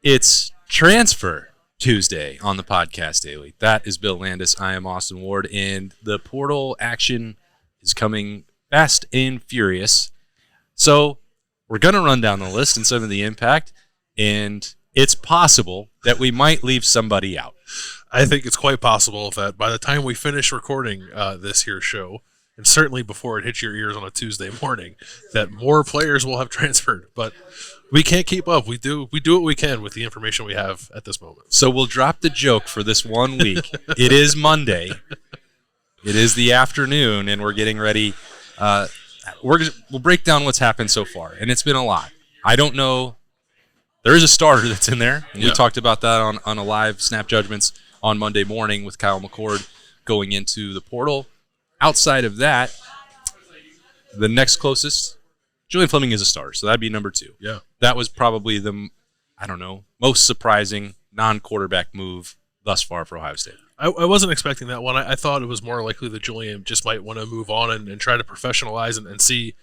It's Transfer Tuesday on the Podcast Daily. That is Bill Landis. I am Austin Ward, and the portal action is coming fast and furious. So we're going to run down the list and some of the impact, and it's possible that we might leave somebody out. I think it's quite possible that by the time we finish recording this here show, and certainly before it hits your ears on a Tuesday morning, that more players will have transferred. But we can't keep up. We do what we can with the information we have at this moment. So we'll drop the joke for this 1 week. It is Monday. It is the afternoon, and we're getting ready. We'll break down what's happened so far, and it's been a lot. I don't know. There is a starter that's in there, and we talked about that on a live Snap Judgments on Monday morning with Kyle McCord going into the portal. Outside of that, the next closest, Julian Fleming is a starter, so that'd be number 2. Yeah. That was probably the, most surprising non-quarterback move thus far for Ohio State. I wasn't expecting that one. I thought it was more likely that Julian just might want to move on and try to professionalize and see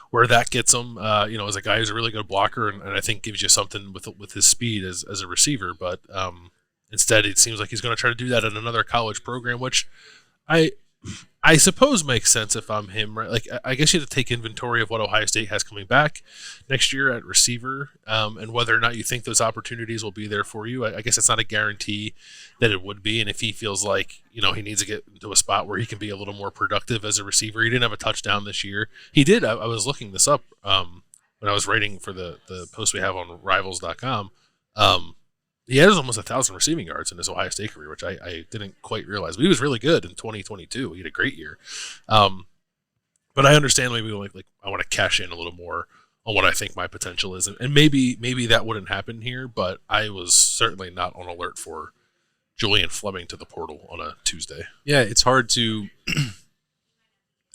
where that gets him. As a guy who's a really good blocker and I think gives you something with his speed as a receiver. But instead, it seems like he's going to try to do that in another college program, which I suppose makes sense if I'm him, right? Like, I guess you have to take inventory of what Ohio State has coming back next year at receiver, and whether or not you think those opportunities will be there for you. I guess it's not a guarantee that it would be, and if he feels like, he needs to get into a spot where he can be a little more productive as a receiver. He didn't have a touchdown this year. He did. I was looking this up when I was writing for the post we have on Rivals.com. He has almost 1,000 receiving yards in his Ohio State career, which I didn't quite realize. But he was really good in 2022. He had a great year. But I understand maybe like I want to cash in a little more on what I think my potential is. And maybe that wouldn't happen here, but I was certainly not on alert for Julian Fleming to the portal on a Tuesday. Yeah, it's hard to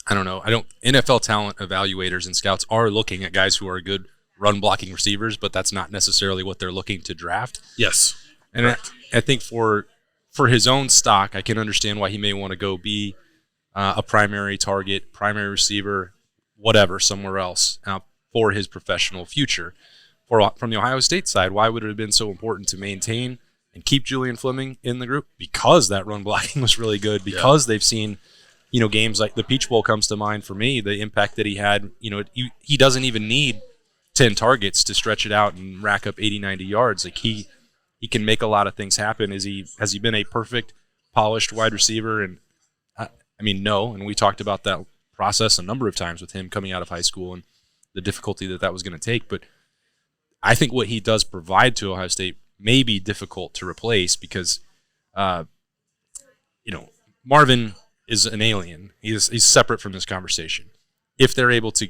I don't know. NFL talent evaluators and scouts are looking at guys who are good run blocking receivers, but that's not necessarily what they're looking to draft. Yes. And I think for his own stock, I can understand why he may want to go be a primary target, primary receiver, whatever, somewhere else for his professional future. From the Ohio State side, why would it have been so important to maintain and keep Julian Fleming in the group? Because that run blocking was really good, because they've seen games like the Peach Bowl comes to mind for me, the impact that he had. He doesn't even need 10 targets to stretch it out and rack up 80, 90 yards. Like he can make a lot of things happen. Has he been a perfect, polished wide receiver? And no. And we talked about that process a number of times with him coming out of high school and the difficulty that was going to take. But I think what he does provide to Ohio State may be difficult to replace because, Marvin is an alien. He's separate from this conversation. If they're able to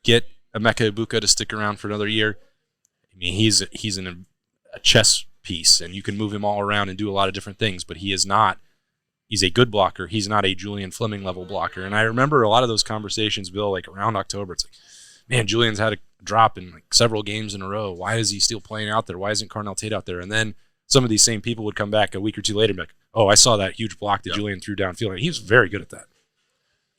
get Emeka Ibuka to stick around for another year, he's a chess piece, and you can move him all around and do a lot of different things, but he's a good blocker. He's not a Julian Fleming level blocker. And I remember a lot of those conversations, Bill, like around October. It's like, man, Julian's had a drop in like several games in a row. Why is he still playing out there? Why isn't Carnell Tate out there? And then some of these same people would come back a week or two later and be like, oh, I saw that huge block that Julian threw downfield. And he was very good at that.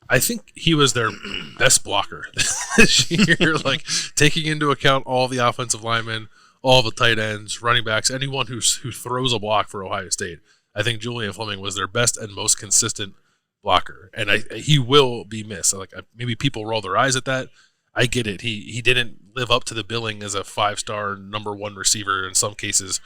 I think he was their best blocker this year, like taking into account all the offensive linemen, all the tight ends, running backs, anyone who throws a block for Ohio State. I think Julian Fleming was their best and most consistent blocker, and he will be missed. Like maybe people roll their eyes at that. I get it. He didn't live up to the billing as a 5-star number 1 receiver, in some cases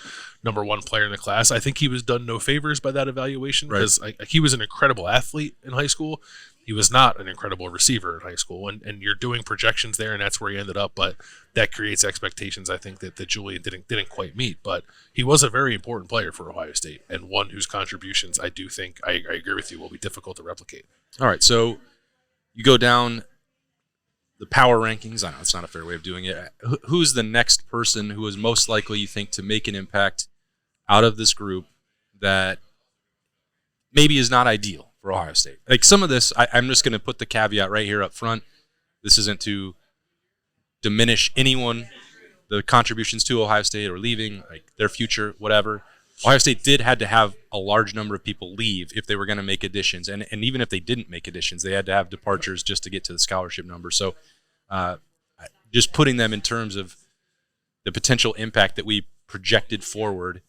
number 1 player in the class. I think he was done no favors by that evaluation because he was an incredible athlete in high school. He was not an incredible receiver in high school, and you're doing projections there, and that's where he ended up. But that creates expectations, I think, that Julian didn't quite meet. But he was a very important player for Ohio State, and one whose contributions I do think, I agree with you, will be difficult to replicate. All right, so you go down the power rankings. I know it's not a fair way of doing it. Who's the next person who is most likely, you think, to make an impact out of this group that maybe is not ideal for Ohio State? Like some of this, I'm just going to put the caveat right here up front. This isn't to diminish anyone, the contributions to Ohio State or leaving, like their future, whatever. Ohio State had to have a large number of people leave if they were going to make additions. And even if they didn't make additions, they had to have departures just to get to the scholarship number. So just putting them in terms of the potential impact that we projected forward,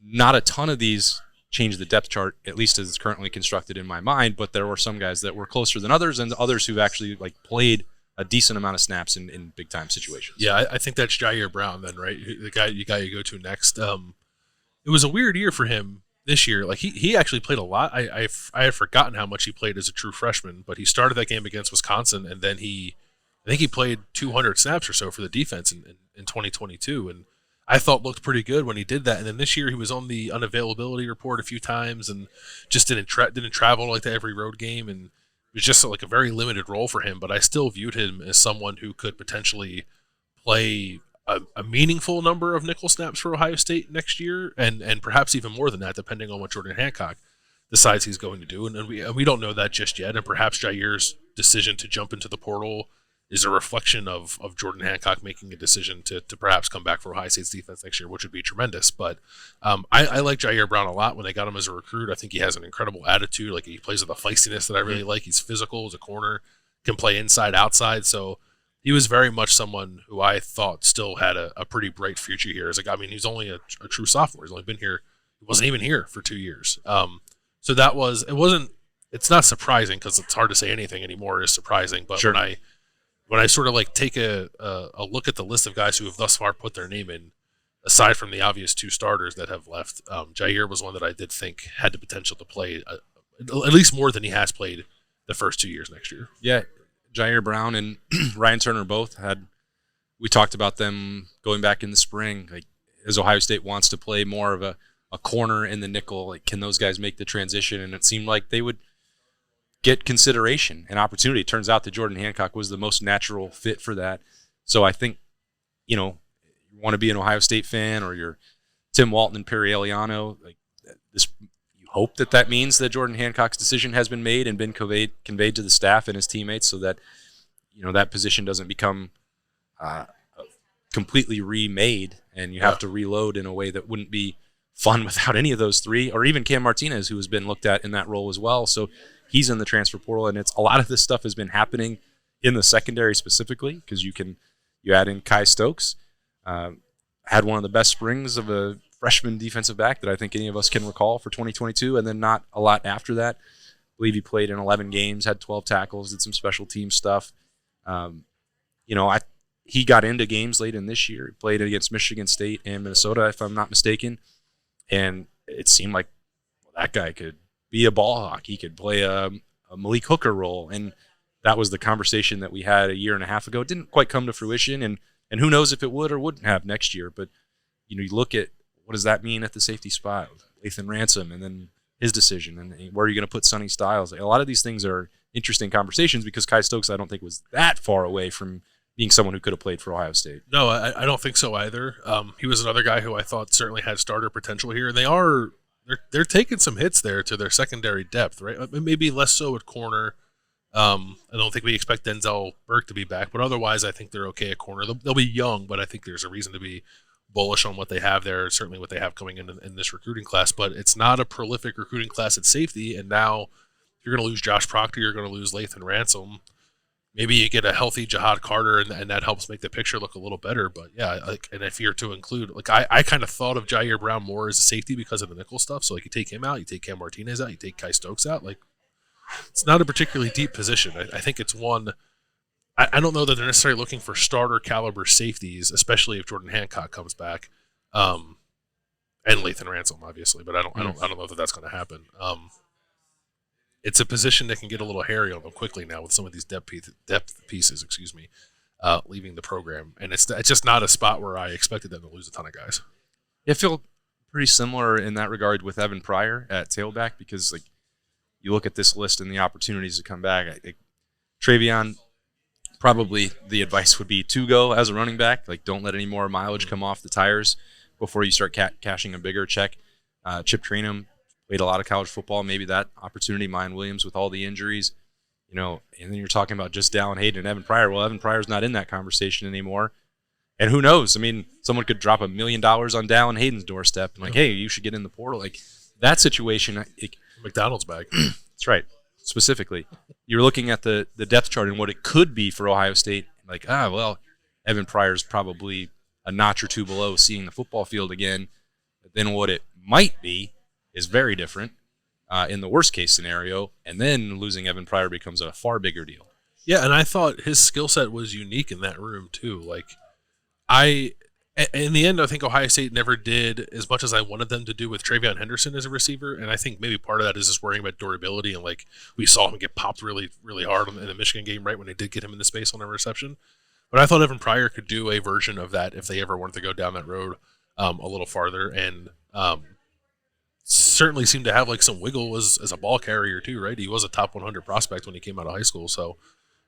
not a ton of these changed the depth chart, at least as it's currently constructed in my mind, but there were some guys that were closer than others and others who've actually played a decent amount of snaps in big time situations. Yeah, I think that's Jair Brown then, right? The guy you go to next. It was a weird year for him this year. Like he actually played a lot. I had forgotten how much he played as a true freshman, but he started that game against Wisconsin, and then I think he played 200 snaps or so for the defense in 2022, and I thought looked pretty good when he did that. And then this year he was on the unavailability report a few times and just didn't travel to every road game, and it was just a very limited role for him. But I still viewed him as someone who could potentially play a meaningful number of nickel snaps for Ohio State next year, and perhaps even more than that, depending on what Jordan Hancock decides he's going to do. And we don't know that just yet. And perhaps Jair's decision to jump into the portal is a reflection of Jordan Hancock making a decision to perhaps come back for Ohio State's defense next year, which would be tremendous. But I like Jair Brown a lot when they got him as a recruit. I think he has an incredible attitude. He plays with a feistiness that I really like. He's physical as a corner, can play inside, outside. So he was very much someone who I thought still had a pretty bright future here. He's only a true sophomore. He's only been here. He wasn't even here for 2 years. So it's not surprising, because it's hard to say anything anymore is surprising. But sure. When I sort of take a look at the list of guys who have thus far put their name in, aside from the obvious 2 starters that have left, Jair was one that I did think had the potential to play at least more than he has played the first 2 years next year. Yeah, Jair Brown and Ryan Turner both we talked about them going back in the spring. As Ohio State wants to play more of a corner in the nickel, can those guys make the transition? And it seemed like they would get consideration and opportunity. It turns out that Jordan Hancock was the most natural fit for that. So I think, you want to be an Ohio State fan, or you're Tim Walton and Perry Eliano, you hope that means that Jordan Hancock's decision has been made and been conveyed to the staff and his teammates, so that that position doesn't become completely remade and you have to reload in a way that wouldn't be fun without any of those 3, or even Cam Martinez, who has been looked at in that role as well. So he's in the transfer portal, and a lot of this stuff has been happening in the secondary specifically, because you add in Kai Stokes, had one of the best springs of a freshman defensive back that I think any of us can recall for 2022, and then not a lot after that. I believe he played in 11 games, had 12 tackles, did some special team stuff. He got into games late in this year. He played against Michigan State and Minnesota, if I'm not mistaken, and it seemed like that guy could be a ball hawk. He could play a Malik Hooker role, and that was the conversation that we had a year and a half ago. It didn't quite come to fruition, and who knows if it would or wouldn't have next year. But you look at what does that mean at the safety spot, Lathan Ransom, and then his decision, and where are you going to put Sonny Styles? A lot of these things are interesting conversations, because Kai Stokes, I don't think, was that far away from being someone who could have played for Ohio State. No, I don't think so either. He was another guy who I thought certainly had starter potential here, and they're taking some hits there to their secondary depth, right? Maybe less so at corner. I don't think we expect Denzel Burke to be back, but otherwise I think they're okay at corner. They'll be young, but I think there's a reason to be bullish on what they have there, certainly what they have coming in this recruiting class. But it's not a prolific recruiting class at safety, and now if you're going to lose Josh Proctor, you're going to lose Lathan Ransom. Maybe you get a healthy Jahad Carter, and that helps make the picture look a little better. But yeah, and if you're to include, I kind of thought of Jair Brown more as a safety because of the nickel stuff. So you take him out, you take Cam Martinez out, you take Kai Stokes out. It's not a particularly deep position. I think it's one. I don't know that they're necessarily looking for starter caliber safeties, especially if Jordan Hancock comes back, and Lathan Ransom, obviously. But I don't know that that's going to happen. It's a position that can get a little hairy on them quickly now with some of these depth pieces, leaving the program, and it's just not a spot where I expected them to lose a ton of guys. I feel pretty similar in that regard with Evan Pryor at tailback, because you look at this list and the opportunities to come back. I think Travion, probably the advice would be to go as a running back. Don't let any more mileage come off the tires before you start cashing a bigger check. Chip Trainum played a lot of college football. Maybe that opportunity. Mayan Williams with all the injuries, and then you're talking about just Dallin Hayden and Evan Pryor. Well, Evan Pryor's not in that conversation anymore. And who knows? Someone could drop $1 million on Dallin Hayden's doorstep and hey, you should get in the portal. That situation. McDonald's bag. That's right. Specifically, you're looking at the depth chart and what it could be for Ohio State. Evan Pryor's probably a notch or two below seeing the football field again, then what it might be is very different in the worst case scenario, and then losing Evan Pryor becomes a far bigger deal. Yeah, and I thought his skill set was unique in that room too. Like, in the end, I think Ohio State never did as much as I wanted them to do with Travion Henderson as a receiver, and I think maybe part of that is just worrying about durability, and like we saw him get popped really, really hard in the Michigan game right when they did get him into space on a reception. But I thought Evan Pryor could do a version of that if they ever wanted to go down that road a little farther, and certainly seemed to have like some wiggle as a ball carrier too, right? He was a top 100 prospect when he came out of high school, so.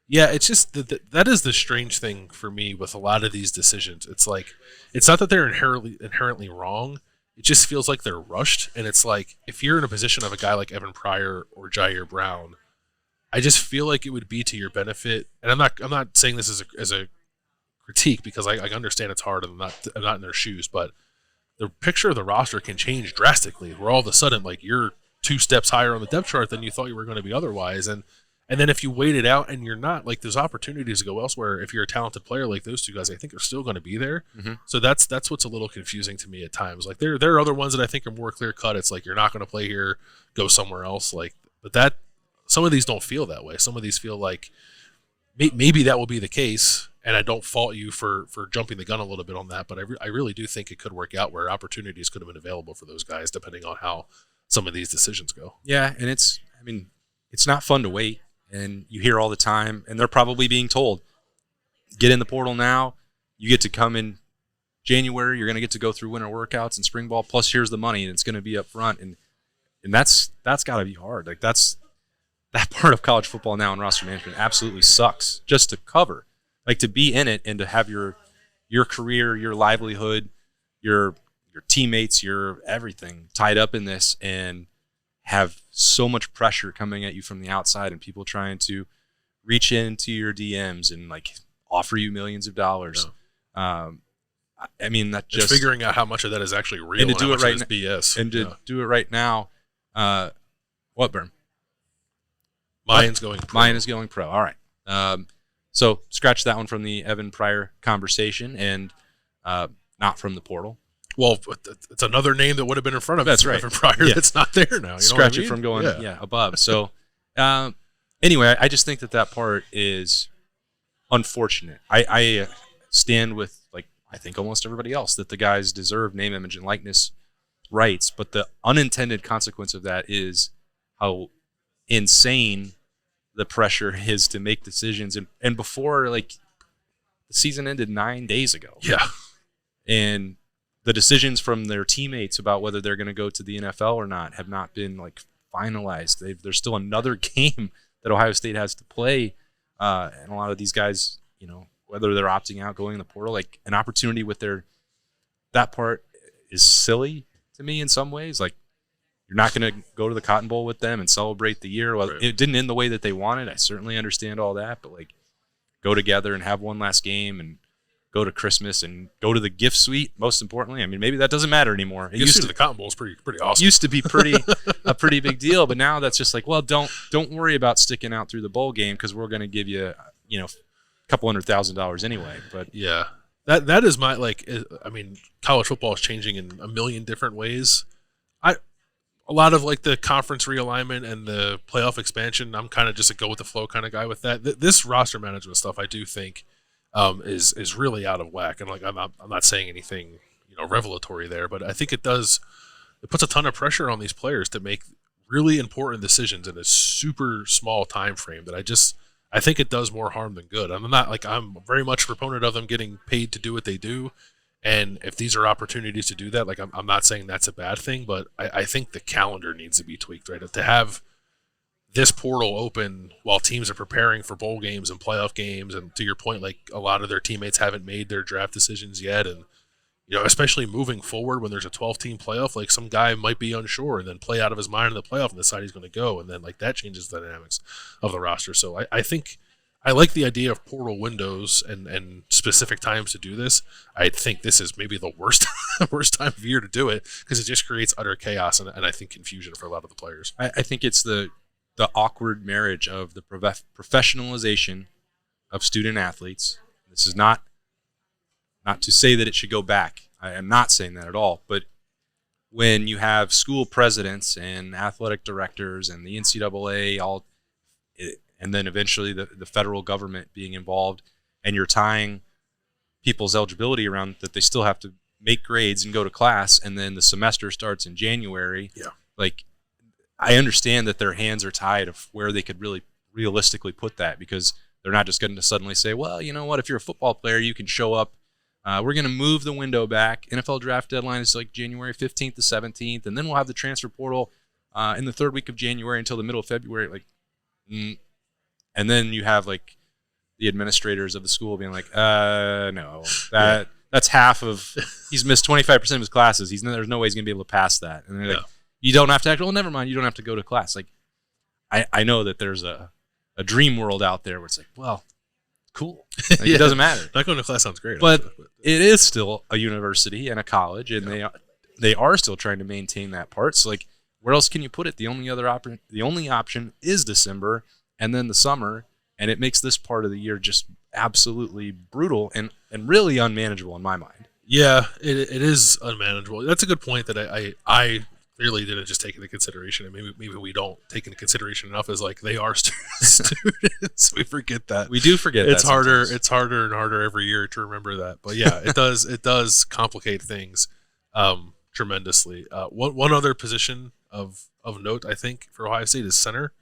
Yeah, it's just that is the strange thing for me with a lot of these decisions. It's like, it's not that they're inherently wrong. It just feels like they're rushed. And it's like, if you're in a position of a guy like Evan Pryor or Jair Brown, I just feel like it would be to your benefit. And I'm not saying this as a critique, because I understand it's hard and I'm not in their shoes. But the picture of the roster can change drastically, where all of a sudden like you're 2 steps higher on the depth chart than you thought you were going to be otherwise. And then if you wait it out and you're not, like, there's opportunities to go elsewhere. If you're a talented player like those 2 guys, I think are still going to be there. Mm-hmm. So that's what's a little confusing to me at times. Like, there are other ones that I think are more clear cut. It's like, you're not going to play here, go somewhere else. Like, but some of these don't feel that way. Some of these feel like maybe that will be the case. And I don't fault you for jumping the gun a little bit on that. But I really do think it could work out where opportunities could have been available for those guys, depending on how some of these decisions go. Yeah, and it's not fun to wait. And you hear all the time, and they're probably being told, get in the portal now. You get to come in January. You're going to get to go through winter workouts and spring ball. Plus, here's the money, and it's going to be up front. And that's got to be hard. Like, that part of college football now in roster management absolutely sucks just to cover. Like, to be in it and to have your career, your livelihood, your teammates, your everything tied up in this, and have so much pressure coming at you from the outside and people trying to reach into your DMs and like offer you millions of dollars. Yeah. That just it's figuring out how much of that is actually real and to do it right now, BS. And to do it right now. What, Berm? Mayan's going pro. Mayan is going pro. All right. So scratch that one from the Evan Pryor conversation and not from the portal. Well, it's another name that would have been in front of that's right. Evan Pryor that's not there now. You Scratch know what I mean? it from going above. So anyway, I just think that part is unfortunate. I stand with, like, I think almost everybody else, that the guys deserve name, image, and likeness rights, but the unintended consequence of that is how insane the pressure is to make decisions. And before, like, the season ended 9 days ago. Yeah. And the decisions from their teammates about whether they're going to go to the NFL or not have not been, like, finalized. There's still another game that Ohio State has to play, and a lot of these guys, whether they're opting out, going in the portal, like, an opportunity with that part is silly to me in some ways. Like, you're not going to go to the Cotton Bowl with them and celebrate the year. Well, right. It didn't end the way that they wanted. I certainly understand all that, but, like, go together and have one last game and go to Christmas and go to the gift suite. Most importantly, maybe that doesn't matter anymore. It used to the Cotton Bowl is pretty awesome. Used to be a pretty big deal, but now that's just like, well, don't worry about sticking out through the bowl game because we're going to give you a couple $100,000 anyway. But yeah, that is my college football is changing in a million different ways. A lot of, like, the conference realignment and the playoff expansion, I'm kind of just a go with the flow kind of guy with that. This roster management stuff, I do think. Is really out of whack, and like I'm not saying anything revelatory there, but I think it puts a ton of pressure on these players to make really important decisions in a super small time frame that I think it does more harm than good. I'm very much a proponent of them getting paid to do what they do, and if these are opportunities to do that, like I'm not saying that's a bad thing, but I think the calendar needs to be tweaked, right? To have this portal open while teams are preparing for bowl games and playoff games, and to your point, like, a lot of their teammates haven't made their draft decisions yet, and especially moving forward when there's a 12-team playoff, like, some guy might be unsure and then play out of his mind in the playoff and decide he's going to go, and then, like, that changes the dynamics of the roster. So I think I like the idea of portal windows and specific times to do this. I think this is maybe the worst time of year to do it because it just creates utter chaos and I think confusion for a lot of the players. I think it's the awkward marriage of the professionalization of student athletes. This is not not to say that it should go back. I am not saying that at all. But when you have school presidents and athletic directors and the NCAA all, and then eventually the federal government being involved, and you're tying people's eligibility around that they still have to make grades and go to class, and then the semester starts in January. Yeah. Like, I understand that their hands are tied of where they could really realistically put that, because they're not just going to suddenly say, well, you know what, if you're a football player, you can show up. We're going to move the window back. NFL draft deadline is like January 15th to 17th, and then we'll have the transfer portal in the third week of January until the middle of February. And then you have like the administrators of the school being like, no, that's half of. He's missed 25% of his classes. There's no way he's going to be able to pass that. And they're like, you don't have to act. Well, never mind. You don't have to go to class. Like, I know that there's a dream world out there where it's like, well, cool. Like, it doesn't matter. Not going to class sounds great. But it is still a university and a college, and they are still trying to maintain that part. So, like, where else can you put it? The only option is December and then the summer, and it makes this part of the year just absolutely brutal and really unmanageable in my mind. Yeah, it is unmanageable. That's a good point that I really didn't just take into consideration, and maybe we don't take into consideration enough, is like they are students. We forget that. We do forget it's that harder. sometimes. It's harder and harder every year to remember that. But yeah, it does complicate things tremendously. One other position of note, I think, for Ohio State is center,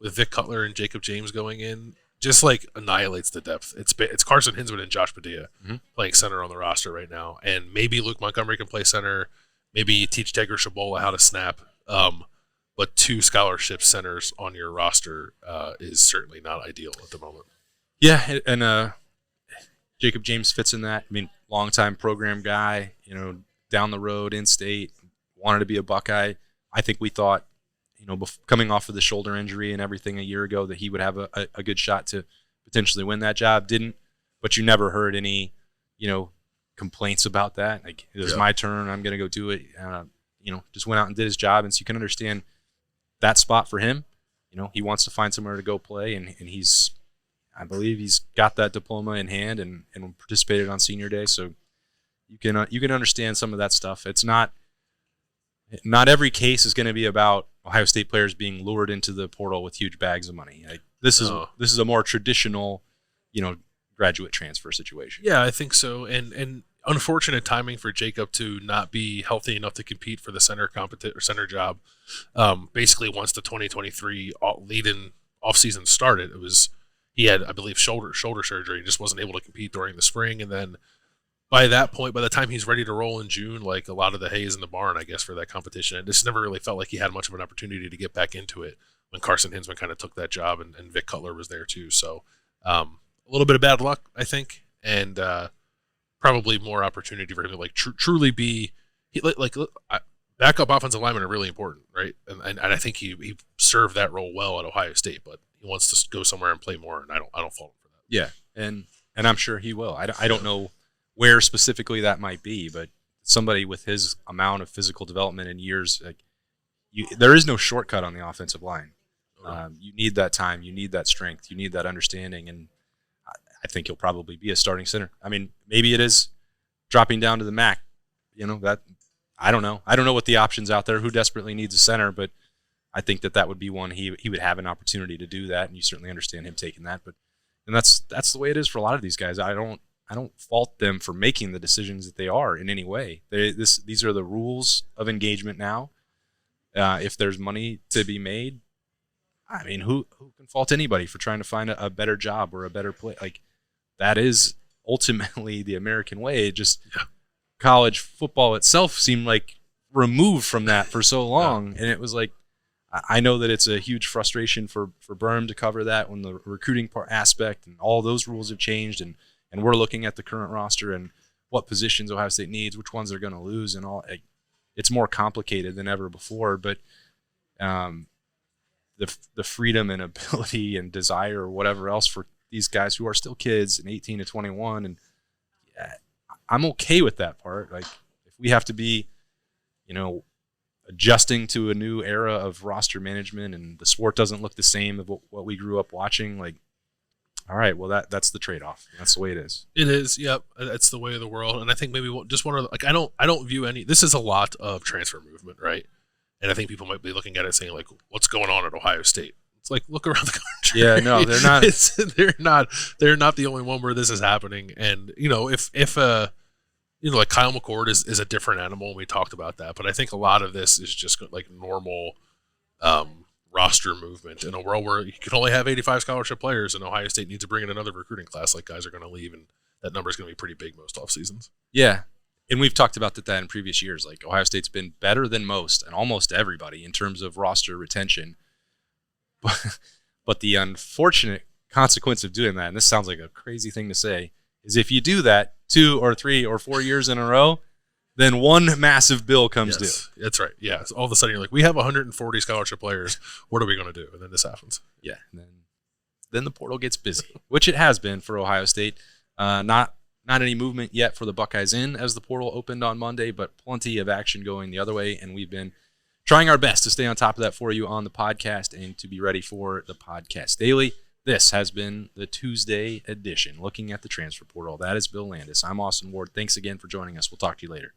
with Vic Cutler and Jacob James going in. Just like annihilates the depth. It's Carson Hinsman and Josh Padilla playing center on the roster right now, and maybe Luke Montgomery can play center. Maybe teach Degger Shabola how to snap. But 2 scholarship centers on your roster is certainly not ideal at the moment. Yeah, and Jacob James fits in that. I mean, longtime program guy, down the road, in-state, wanted to be a Buckeye. I think we thought, coming off of the shoulder injury and everything a year ago, that he would have a good shot to potentially win that job. Didn't, but you never heard any, complaints about that. Like, it was my turn, I'm going to go do it. Just went out and did his job. And so you can understand that spot for him. He wants to find somewhere to go play, and I believe he's got that diploma in hand and participated on senior day. So you can understand some of that stuff. It's not every case is going to be about Ohio State players being lured into the portal with huge bags of money. Like, this is a more traditional, graduate transfer situation. Yeah, I think so. And unfortunate timing for Jacob to not be healthy enough to compete for the center center job. Basically, once the 2023 lead-in offseason started, he had, I believe, shoulder surgery. He just wasn't able to compete during the spring, and then by that point, by the time he's ready to roll in June, like, a lot of the hay is in the barn, I guess, for that competition. And just never really felt like he had much of an opportunity to get back into it when Carson Hinsman kind of took that job, and Vic Cutler was there too. So a little bit of bad luck, I think, and probably more opportunity for him to truly be backup offensive linemen are really important, right? And I think he served that role well at Ohio State, but he wants to go somewhere and play more, and I don't fault him for that. Yeah, and I'm sure he will. I don't know where specifically that might be, but somebody with his amount of physical development and years, there is no shortcut on the offensive line. You need that time, you need that strength, you need that understanding, and I think he'll probably be a starting center. I mean, maybe it is dropping down to the MAC. That I don't know. I don't know what the options out there. Who desperately needs a center? But I think that would be one he would have an opportunity to do that, and you certainly understand him taking that. And that's the way it is for a lot of these guys. I don't fault them for making the decisions that they are in any way. These are the rules of engagement now. If there's money to be made, I mean, who can fault anybody for trying to find a better job or a better play? Like, that is ultimately the American way. College football itself seemed like removed from that for so long, and it was like, I know that it's a huge frustration for Berm to cover that when the recruiting part aspect and all those rules have changed, and we're looking at the current roster and what positions Ohio State needs, which ones they're going to lose, and all. It's more complicated than ever before, but the freedom and ability and desire or whatever else for these guys who are still kids and 18 to 21, and I'm okay with that part. Like, if we have to be, adjusting to a new era of roster management and the sport doesn't look the same of what we grew up watching, like, All right. Well, that's the trade-off. That's the way it is. It is. Yep. It's the way of the world. And I think maybe just one of the, like, I don't view any, this is a lot of transfer movement, right? And I think people might be looking at it saying, like, what's going on at Ohio State? It's like, look around the country. Yeah, no, they're not. They're not the only one where this is happening. And, if like Kyle McCord is a different animal, and we talked about that. But I think a lot of this is just like normal roster movement in a world where you can only have 85 scholarship players, and Ohio State needs to bring in another recruiting class. Like, guys are going to leave, and that number is going to be pretty big most off seasons. Yeah. And we've talked about that in previous years. Like, Ohio State's been better than most and almost everybody in terms of roster retention. But the unfortunate consequence of doing that, and this sounds like a crazy thing to say, is if you do that 2 or 3 or 4 years in a row, then one massive bill comes due. That's right. Yeah. So all of a sudden you're like, we have 140 scholarship players. What are we going to do? And then this happens. Yeah. And then the portal gets busy, which it has been for Ohio State. Not any movement yet for the Buckeyes in as the portal opened on Monday, but plenty of action going the other way. And we've been trying our best to stay on top of that for you on the podcast and to be ready for the podcast daily. This has been the Tuesday edition, looking at the transfer portal. That is Bill Landis. I'm Austin Ward. Thanks again for joining us. We'll talk to you later.